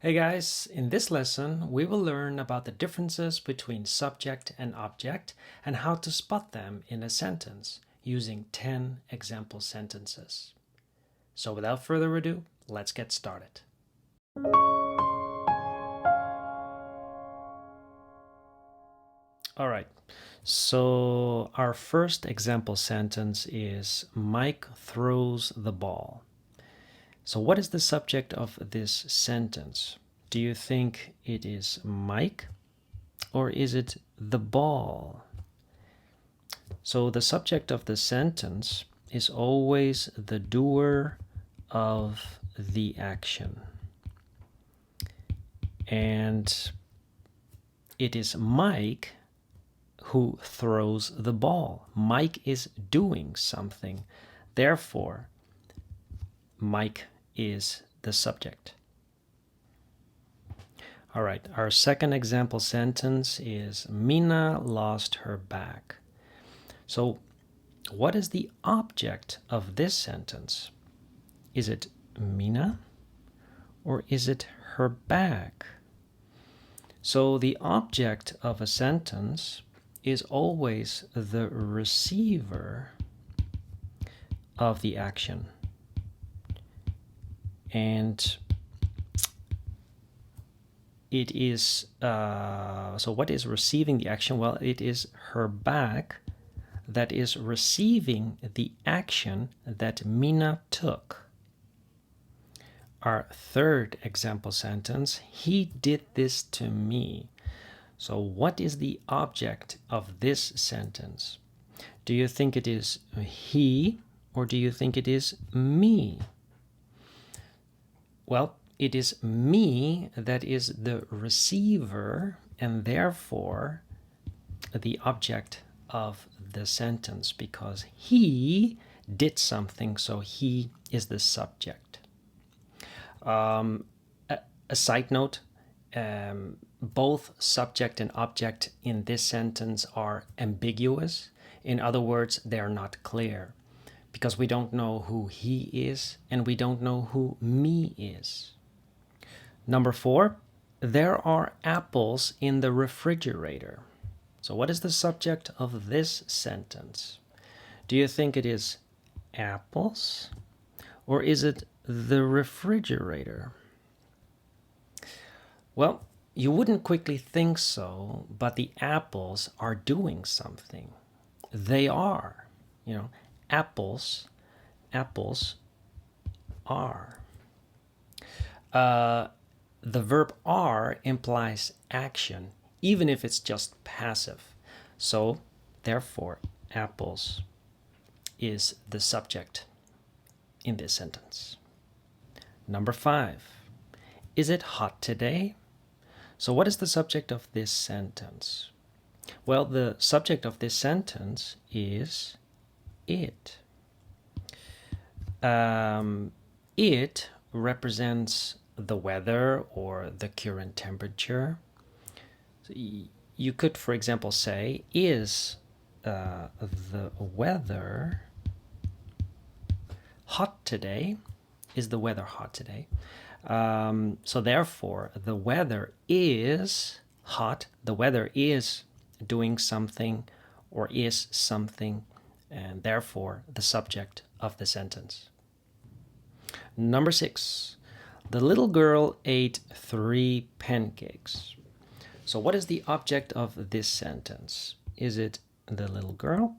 Hey guys, in this lesson we will learn about the differences between subject and object and how to spot them in a sentence using 10 example sentences. So without further ado, let's get started. Alright, so our first example sentence is Mike throws the ball. So what is the subject of this sentence? Do you think it is Mike or is it the ball? So the subject of the sentence is always the doer of the action. And it is Mike who throws the ball. Mike is doing something. Therefore, Mike is the subject. All right, our second example sentence is Mina lost her bag. So, what is the object of this sentence? Is it Mina or is it her bag? So, the object of a sentence is always the receiver of the action. And it is, so what is receiving the action? Well, it is her bag that is receiving the action that Mina took. Our third example sentence, he did this to me. So what is the object of this sentence? Do you think it is he or do you think it is me? Well, it is me that is the receiver and therefore the object of the sentence because he did something, so he is the subject. A side note, both subject and object in this sentence are ambiguous. In other words, they're not clear because we don't know who he is and we don't know who me is. Number 4, there are apples in the refrigerator. So what is the subject of this sentence? Do you think it is apples or is it the refrigerator? Well, you wouldn't quickly think so, but the apples are doing something. They are, apples are. The verb are implies action, even if it's just passive. So, therefore, apples is the subject in this sentence. Number 5. Is it hot today? So what is the subject of this sentence? Well, the subject of this sentence is it. It represents the weather or the current temperature. So you could, for example, say, is the weather hot today? Is the weather hot today? So therefore, the weather is hot. The weather is doing something or is something, and therefore the subject of the sentence. Number 6, the little girl ate 3 pancakes. So what is the object of this sentence? Is it the little girl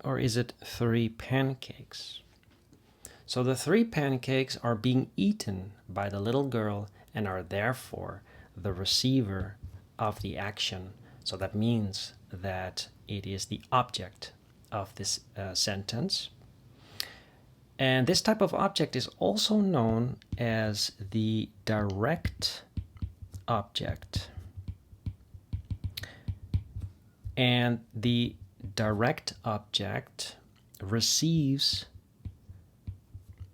or is it 3 pancakes? So the 3 pancakes are being eaten by the little girl and are therefore the receiver of the action. So that means that it is the object of this sentence. And this type of object is also known as the direct object. And the direct object receives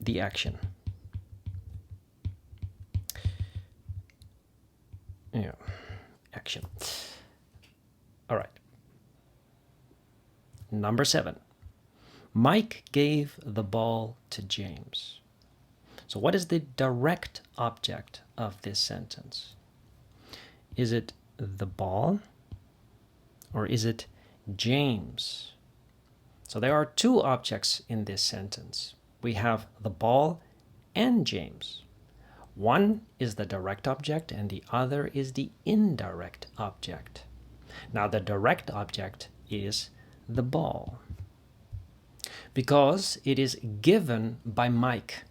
the action. Action. All right. Number 7. Mike gave the ball to James. So what is the direct object of this sentence? Is it the ball or is it James? So there are two objects in this sentence. We have the ball and James. One is the direct object and the other is the indirect object. Now the direct object is the ball because it is given by Mike.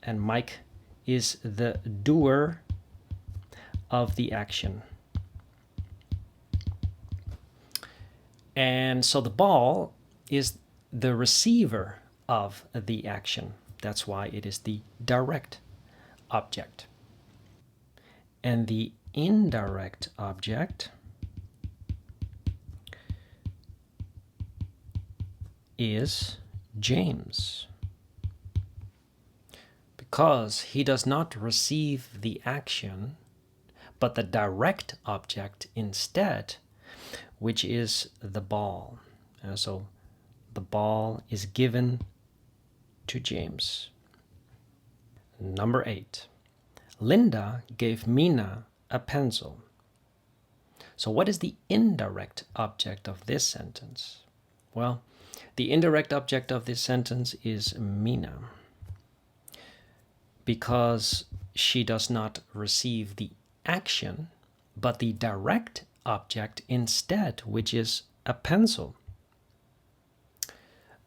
And Mike is the doer of the action. And so the ball is the receiver of the action. That's why it is the direct object. And the indirect object is James, because he does not receive the action, but the direct object instead, which is the ball. So the ball is given to James. Number 8. Linda gave Mina a pencil. So what is the indirect object of this sentence? Well, the indirect object of this sentence is Mina, because she does not receive the action, but the direct object instead, which is a pencil.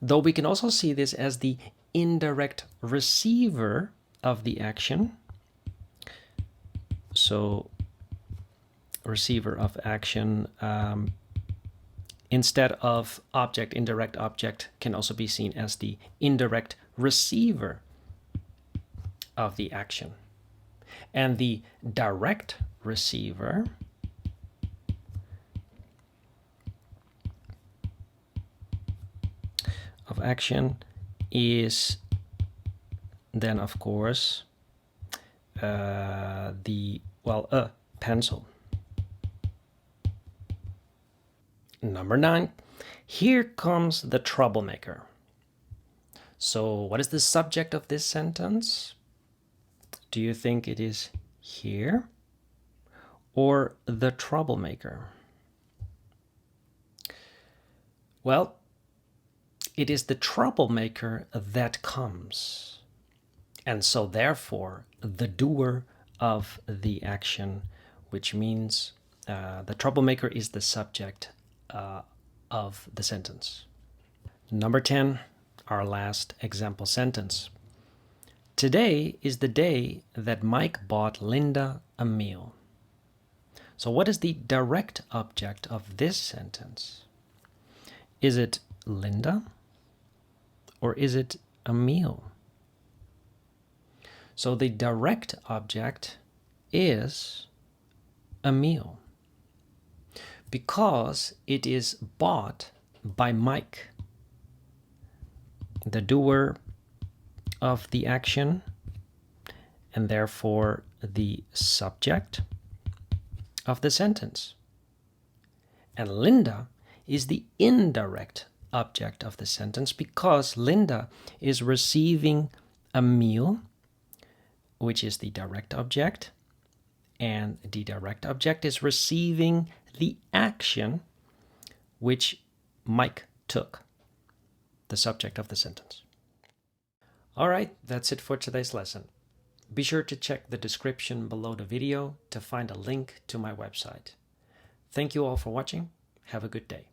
Though we can also see this as the indirect receiver of the action. So receiver of action, instead of object, indirect object can also be seen as the indirect receiver of the action. And the direct receiver of action is then, of course, a pencil. Number 9, here comes the troublemaker. So what is the subject of this sentence? Do you think it is here or the troublemaker? Well, it is the troublemaker that comes. And so therefore, the doer of the action, which means the troublemaker is the subject of the sentence. Number 10, our last example sentence. Today is the day that Mike bought Linda a meal. So what is the direct object of this sentence? Is it Linda or is it a meal? So the direct object is a meal because it is bought by Mike, the doer of the action, and therefore the subject of the sentence. And Linda is the indirect object of the sentence because Linda is receiving a meal, which is the direct object, and the direct object is receiving the action which Mike took, the subject of the sentence. All right, that's it for today's lesson. Be sure to check the description below the video to find a link to my website. Thank you all for watching. Have a good day.